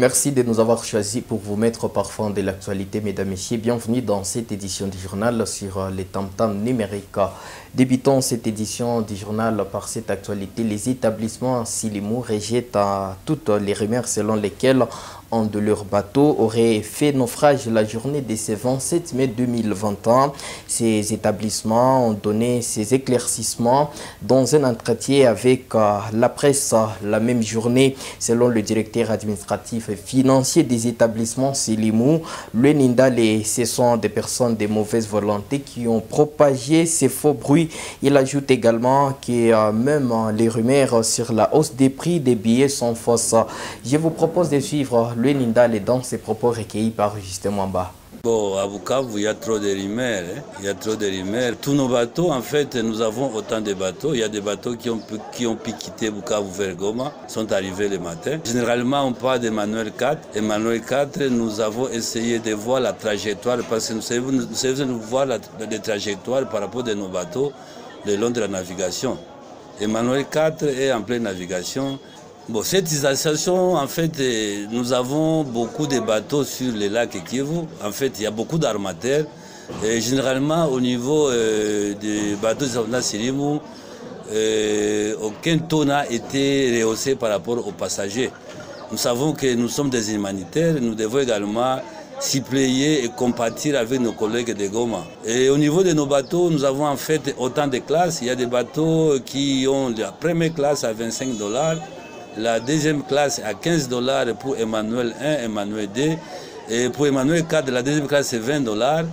Merci de nous avoir choisis pour vous mettre au parfum de l'actualité, mesdames, messieurs. Bienvenue dans cette édition du journal sur les tam-tams numériques. Débutons cette édition du journal par cette actualité. Les établissements Silimou rejettent toutes les rumeurs selon lesquelles un de leurs bateaux aurait fait naufrage la journée de ce 27 mai 2021. Ces établissements ont donné ces éclaircissements dans un entretien avec la presse la même journée. Selon le directeur administratif et financier des établissements Silimou, le Nindale, ce sont des personnes de mauvaise volonté qui ont propagé ces faux bruits. Il ajoute également que même les rumeurs sur la hausse des prix des billets sont fausses. Je vous propose de suivre le Nindale dans ses propos recueillis par Justin Mwamba. Bon, à Bukavu, il y a trop de rumeurs. Il y a trop de rumeurs. Tous nos bateaux, en fait, nous avons autant de bateaux. Il y a des bateaux qui ont pu quitter Bukavu vers Goma, sont arrivés le matin. Généralement, on parle d'Emmanuel 4. Emmanuel 4, nous avons essayé de voir la trajectoire, parce que nous savons voir la trajectoire par rapport à nos bateaux le long de la navigation. Emmanuel 4 est en pleine navigation. Bon, cette situation, en fait, nous avons beaucoup de bateaux sur les lacs Kivu. En fait, il y a beaucoup d'armateurs. Généralement, au niveau des bateaux de Silimou, aucun taux n'a été rehaussé par rapport aux passagers. Nous savons que nous sommes des humanitaires. Nous devons également suppléer et compatir avec nos collègues de Goma. Et au niveau de nos bateaux, nous avons en fait autant de classes. Il y a des bateaux qui ont la première classe à 25 $. La deuxième classe à 15 $ pour Emmanuel 1, Emmanuel 2. Et pour Emmanuel 4, la deuxième classe c'est 20 $.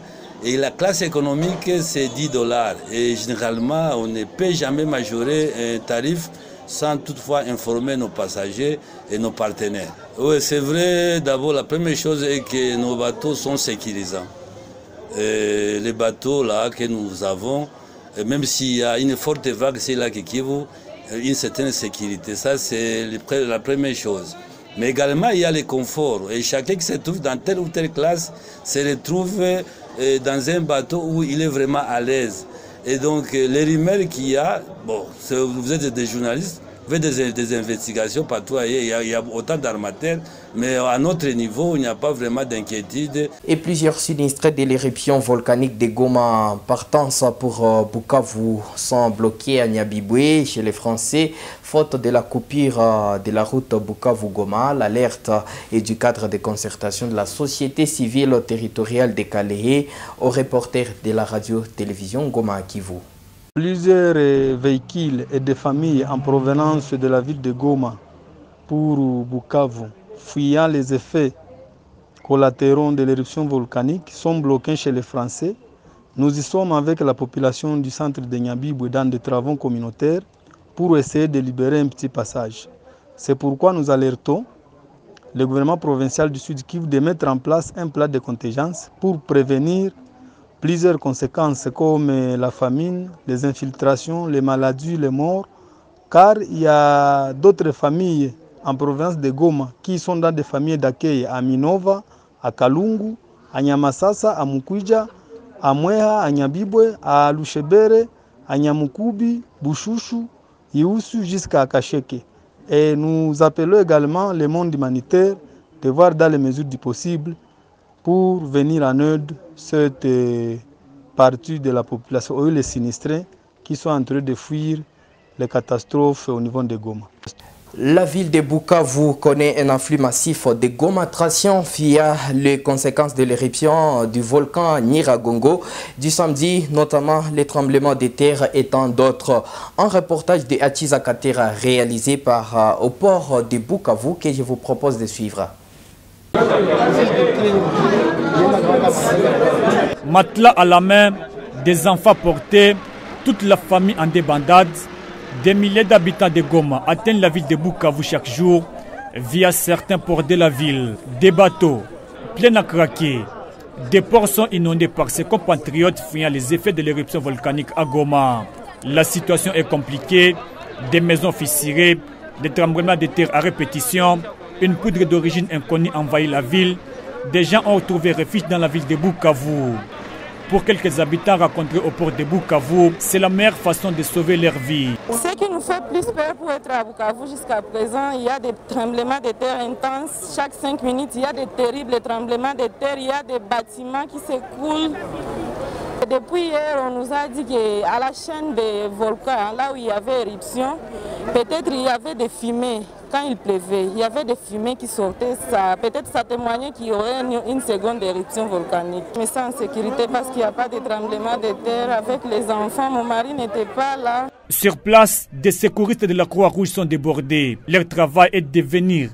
Et la classe économique c'est 10 $. Et généralement, on ne peut jamais majorer un tarif sans toutefois informer nos passagers et nos partenaires. Oui, c'est vrai, d'abord la première chose est que nos bateaux sont sécurisants. Et les bateaux là que nous avons, même s'il y a une forte vague, c'est là qui Kivu, une certaine sécurité, ça c'est la première chose. Mais également il y a le confort et chacun qui se trouve dans telle ou telle classe se retrouve dans un bateau où il est vraiment à l'aise. Et donc les rumeurs qu'il y a, bon, vous êtes des journalistes, vous faites des investigations partout ailleurs, il y a autant d'armateurs, mais à notre niveau, il n'y a pas vraiment d'inquiétude. Et plusieurs sinistrés de l'éruption volcanique de Goma partant pour Bukavu sont bloqués à Nyabibwe chez les Français, faute de la coupure de la route Bukavu-Goma. L'alerte est du cadre de concertation de la société civile territoriale de Kalehe au reporter de la radio-télévision Goma à Kivu. Plusieurs véhicules et des familles en provenance de la ville de Goma pour Bukavu, fuyant les effets collatéraux de l'éruption volcanique, sont bloqués chez les Français. Nous y sommes avec la population du centre de Nyabibwe dans des travaux communautaires pour essayer de libérer un petit passage. C'est pourquoi nous alertons le gouvernement provincial du Sud Kivu de mettre en place un plan de contingence pour prévenir plusieurs conséquences comme la famine, les infiltrations, les maladies, les morts, car il y a d'autres familles en province de Goma qui sont dans des familles d'accueil à Minova, à Kalungu, à Nyamasasa, à Mukwija, à Mweha, à Nyabibwe, à Lushebere, à Nyamukubi, Bushushu, Iusu jusqu'à Kasheke. Et nous appelons également le monde humanitaire de voir dans les mesures du possible pour venir en aide cette partie de la population, ou les sinistrés qui sont en train de fuir les catastrophes au niveau de Goma. La ville de Bukavu connaît un afflux massif de gomatration via les conséquences de l'éruption du volcan Nyiragongo du samedi, notamment les tremblements de terre et tant d'autres. Un reportage de Achiza Katera réalisé par au port de Bukavu que je vous propose de suivre. Matelas à la main, des enfants portés, toute la famille en débandade. Des milliers d'habitants de Goma atteignent la ville de Bukavu chaque jour via certains ports de la ville. Des bateaux pleins à craquer. Des ports sont inondés par ses compatriotes fuyant les effets de l'éruption volcanique à Goma. La situation est compliquée. Des maisons fissurées, des tremblements de terre à répétition. Une poudre d'origine inconnue envahit la ville. Des gens ont trouvé refuge dans la ville de Bukavu. Pour quelques habitants rencontrés au port de Bukavu, c'est la meilleure façon de sauver leur vie. Ce qui nous fait plus peur pour être à Bukavu jusqu'à présent. Il y a des tremblements de terre intenses. Chaque 5 minutes, il y a des terribles tremblements de terre. Il y a des bâtiments qui s'écroulent. Depuis hier, on nous a dit qu'à la chaîne des volcans, là où il y avait éruption, peut-être il y avait des fumées. Quand il pleuvait, il y avait des fumées qui sortaient. Peut-être ça témoignait qu'il y aurait une seconde éruption volcanique. Mais ça en sécurité parce qu'il n'y a pas de tremblement de terre. Avec les enfants, mon mari n'était pas là. Sur place, des secouristes de la Croix-Rouge sont débordés. Leur travail est de venir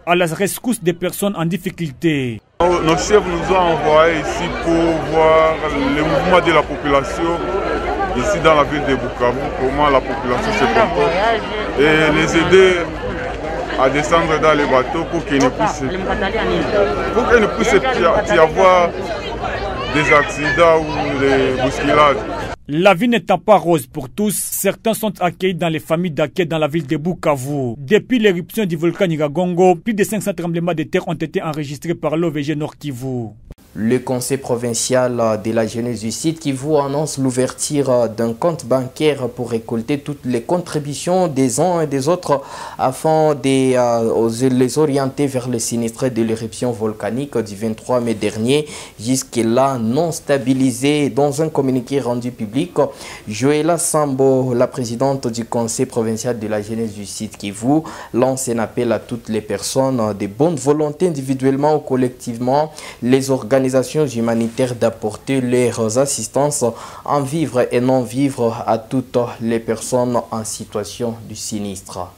à la rescousse des personnes en difficulté. Nos chefs nous ont envoyés ici pour voir le mouvement de la population ici dans la ville de Bukavu, comment la population se comporte et les aider à descendre dans les bateaux pour qu'il ne puisse y avoir des accidents ou des bousculades. La vie n'étant pas rose pour tous, certains sont accueillis dans les familles d'accueil dans la ville de Bukavu. Depuis l'éruption du volcan Nyiragongo, plus de 500 tremblements de terre ont été enregistrés par l'OVG Nord Kivu. Le conseil provincial de la jeunesse du site Kivu annonce l'ouverture d'un compte bancaire pour récolter toutes les contributions des uns et des autres afin de les orienter vers les sinistrés de l'éruption volcanique du 23 mai dernier, jusque-là non stabilisés. Dans un communiqué rendu public, Joëlla Sambo, la présidente du conseil provincial de la jeunesse du site Kivu, lance un appel à toutes les personnes de bonne volonté individuellement ou collectivement, les organisations humanitaires d'apporter leurs assistances en vivre et non vivre à toutes les personnes en situation de sinistre.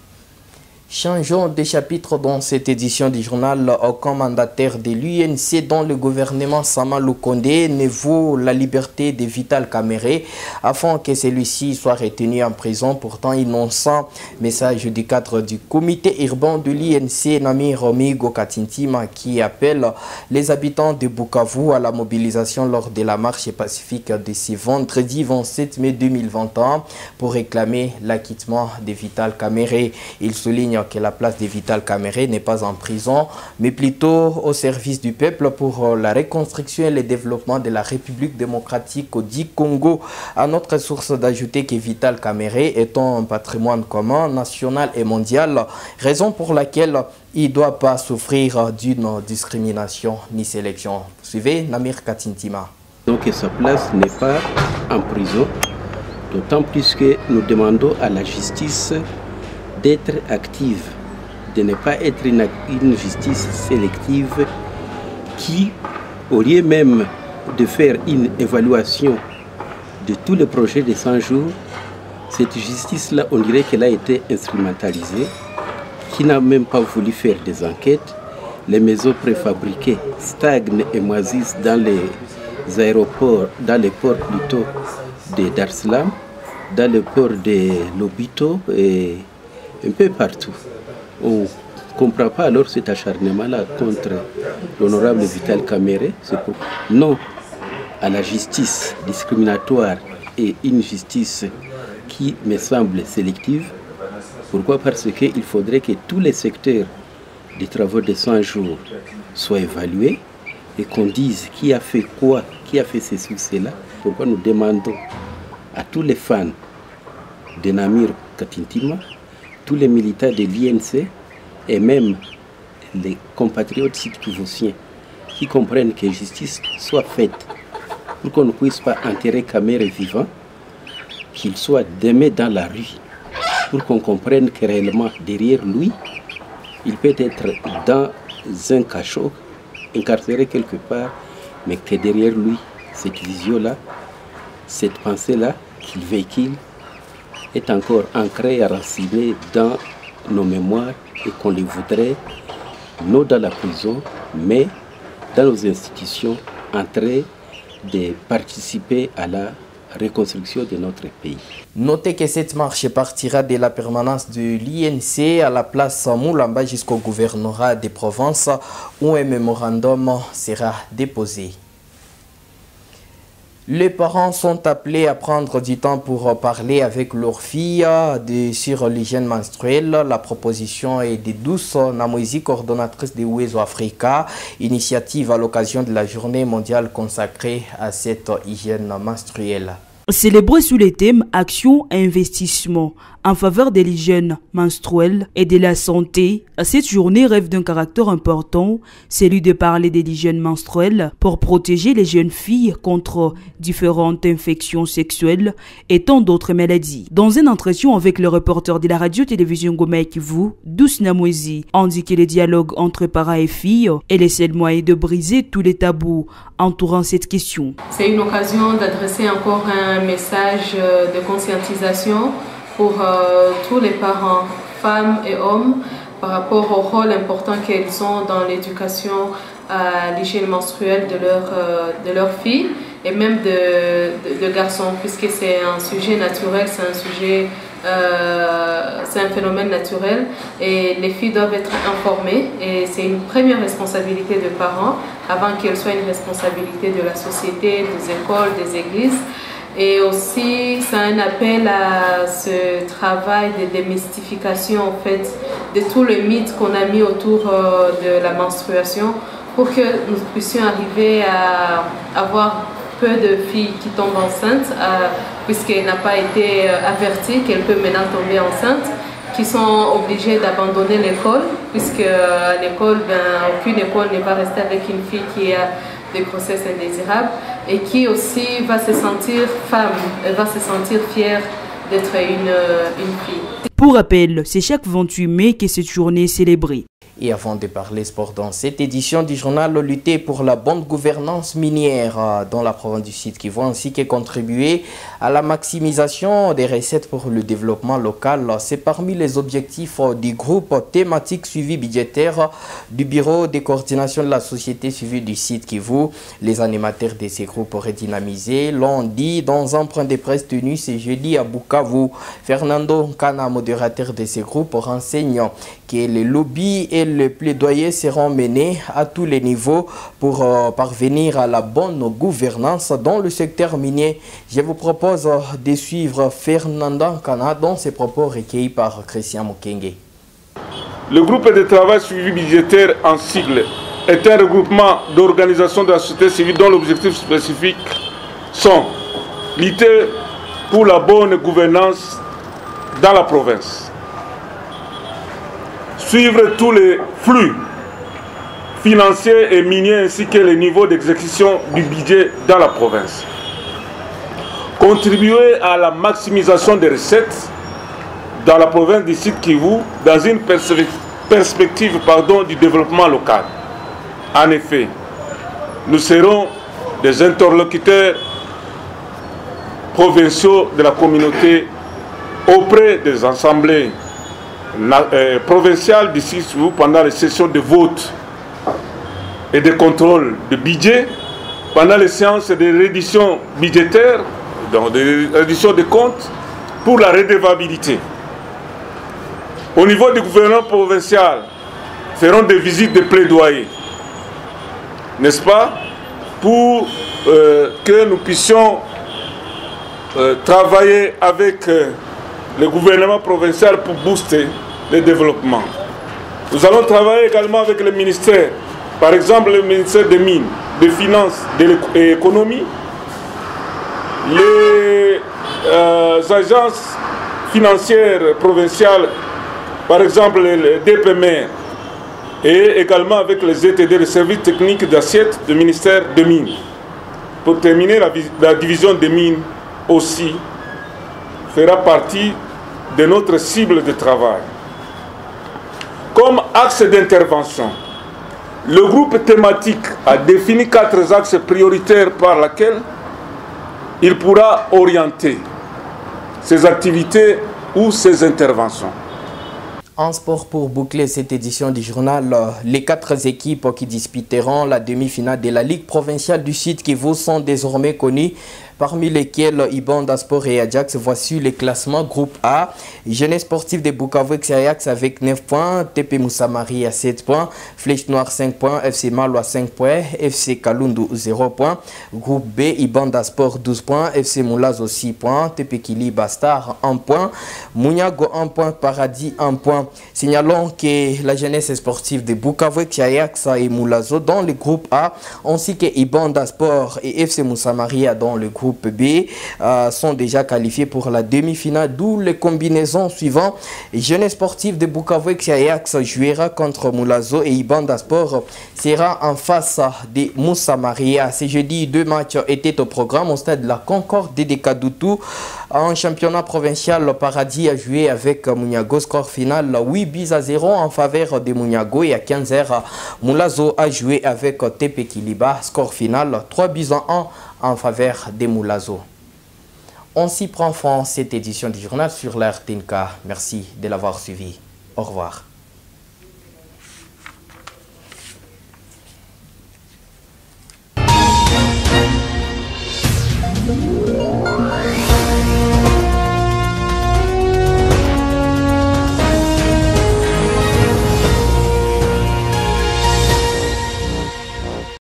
Changeons de chapitre dans cette édition du journal. Aucun mandataire de l'UNC dont le gouvernement Sama Lukonde ne vaut la liberté de Vital Kamerhe afin que celui-ci soit retenu en prison, pourtant innocent. Message du cadre du comité urbain de l'UNC Namir Migo Katintima qui appelle les habitants de Bukavu à la mobilisation lors de la marche pacifique de ce vendredi 27 mai 2021 pour réclamer l'acquittement de Vital Kamerhe. Il souligne que la place de Vital Kamerhe n'est pas en prison, mais plutôt au service du peuple pour la reconstruction et le développement de la République démocratique du Congo. À notre source d'ajouter que Vital Kamerhe est un patrimoine commun, national et mondial, raison pour laquelle il ne doit pas souffrir d'une discrimination ni sélection. Suivez Namir Katintima. Donc sa place n'est pas en prison, d'autant plus que nous demandons à la justice d'être active, de ne pas être une justice sélective qui, au lieu même de faire une évaluation de tous les projets de 100 jours, cette justice-là, on dirait qu'elle a été instrumentalisée, qui n'a même pas voulu faire des enquêtes. Les maisons préfabriquées stagnent et moisissent dans les aéroports, dans les ports plutôt de Dar es Salaam, dans le port de Lobito et un peu partout. On ne comprend pas alors cet acharnement-là contre l'honorable Vital Kamerhe. C'est pour non à la justice discriminatoire et une justice qui me semble sélective. Pourquoi? Parce qu'il faudrait que tous les secteurs des travaux de 100 jours soient évalués et qu'on dise qui a fait quoi, qui a fait ceci ou cela. Pourquoi nous demandons à tous les fans de Namir Katintima, tous les militants de l'INC et même les compatriotes sud-kivusiens qui comprennent que justice soit faite pour qu'on ne puisse pas enterrer Kamerhe vivant, qu'il soit démé dans la rue, pour qu'on comprenne que réellement derrière lui, il peut être dans un cachot, incarcéré quelque part, mais que derrière lui, cette vision-là, cette pensée-là qu'il véhicule, est encore ancré et enraciné dans nos mémoires et qu'on les voudrait, non dans la prison, mais dans nos institutions, en train de participer à la reconstruction de notre pays. Notez que cette marche partira de la permanence de l'INC à la place Moulamba jusqu'au gouvernorat des provinces où un mémorandum sera déposé. Les parents sont appelés à prendre du temps pour parler avec leurs filles sur l'hygiène menstruelle. La proposition est de Douce Namoisi, coordonnatrice de Ouezo Africa, initiative à l'occasion de la journée mondiale consacrée à cette hygiène menstruelle. Célébré sous les thèmes Action et investissement. en faveur des hygiènes menstruelles et de la santé. Cette journée rêve d'un caractère important, celui de parler des hygiènes menstruelles pour protéger les jeunes filles contre différentes infections sexuelles et tant d'autres maladies. Dans un entretien avec le reporter de la radio-télévision Goma Kivu, Douce Namwezi, on dit que le dialogue entre parents et filles est le seul moyen de briser tous les tabous entourant cette question. C'est une occasion d'adresser encore un message de conscientisation pour tous les parents, femmes et hommes, par rapport au rôle important qu'ils ont dans l'éducation à l'hygiène menstruelle de leurs filles et même de garçons, puisque c'est un sujet naturel, c'est un phénomène naturel et les filles doivent être informées et c'est une première responsabilité des parents avant qu'elle soit une responsabilité de la société, des écoles, des églises. Et aussi, c'est un appel à ce travail de démystification en fait, de tous les mythes qu'on a mis autour de la menstruation pour que nous puissions arriver à avoir peu de filles qui tombent enceintes, puisqu'elle n'a pas été avertie qu'elle peut maintenant tomber enceinte, qui sont obligées d'abandonner l'école, puisque à l'école, aucune école ne va rester avec une fille qui a des grossesses indésirables et qui aussi va se sentir femme, elle va se sentir fière d'être une fille. Pour rappel, c'est chaque 28 mai que cette journée est célébrée. Et avant de parler sport dans cette édition du journal, lutter pour la bonne gouvernance minière dans la province du Sud Kivu ainsi que contribuer à la maximisation des recettes pour le développement local. C'est parmi les objectifs du groupe thématique suivi budgétaire du bureau de coordination de la société suivie du Sud Kivu. Les animateurs de ces groupes redynamisés l'ont dit dans un point de presse tenu ce jeudi à Bukavu. Fernando Nkana, modérateur de ces groupes, renseigne que les lobbies et les plaidoyers seront menés à tous les niveaux pour parvenir à la bonne gouvernance dans le secteur minier. Je vous propose de suivre Fernando Nkana dans ses propos recueillis par Christian Mukenge. Le groupe de travail suivi budgétaire en sigle est un regroupement d'organisations de la société civile dont l'objectif spécifique sont lutter pour la bonne gouvernance dans la province, suivre tous les flux financiers et miniers ainsi que les niveaux d'exécution du budget dans la province, contribuer à la maximisation des recettes dans la province du Sud Kivu dans une perspective du développement local. En effet, nous serons des interlocuteurs provinciaux de la communauté auprès des assemblées provinciales du Sud Kivu pendant les sessions de vote et de contrôle de budget, pendant les séances de reddition budgétaire, donc de reddition des comptes pour la redevabilité. Au niveau du gouvernement provincial, feront des visites de plaidoyer, n'est-ce pas, pour que nous puissions travailler avec le gouvernement provincial pour booster le développement. Nous allons travailler également avec le ministère, par exemple le ministère des Mines, des Finances et de l'Économie, les agences financières provinciales, par exemple le DPMR, et également avec les ETD, les services techniques d'assiette du ministère des Mines. Pour terminer, la division des mines aussi fera partie de notre cible de travail. Comme axe d'intervention, le groupe thématique a défini 4 axes prioritaires par lesquels il pourra orienter ses activités ou ses interventions. En sport, pour boucler cette édition du journal, les 4 équipes qui disputeront la demi-finale de la Ligue provinciale du Sud Kivu sont désormais connues, parmi lesquelles Ibanda Sport et Ajax. Voici les classements. Groupe A, Jeunesse sportive de Bukavu Ajax avec 9 points, TP Moussamari à 7 points, Flèche Noire 5 points, FC Malo à 5 points, FC Kalundu 0 points. Groupe B, Ibanda Sport 12 points, FC Moulazo 6 points, TP Kili Bastar 1 point, Mouniago 1 point, Paradis 1 point, Signalons que la jeunesse sportive de Bukavu, Ajax et Moulazo dans le groupe A, ainsi que Ibanda Sport et FC Moussa Maria dans le groupe B sont déjà qualifiés pour la demi-finale, d'où les combinaisons suivantes. Jeunesse sportive de Bukavu, Ajax jouera contre Moulazo et Ibanda Sport sera en face de Moussa Maria. Ce jeudi, 2 matchs étaient au programme au stade de la Concorde de Kadoutou. En championnat provincial, le Paradis a joué avec Mouniago, score final 8-0 en faveur de Mouniago, et à 15h, Moulazo a joué avec TP Kiliba, score final 3-1 en faveur de Moulazo. On s'y prend fin cette édition du journal sur l'RTNK. Merci de l'avoir suivi. Au revoir.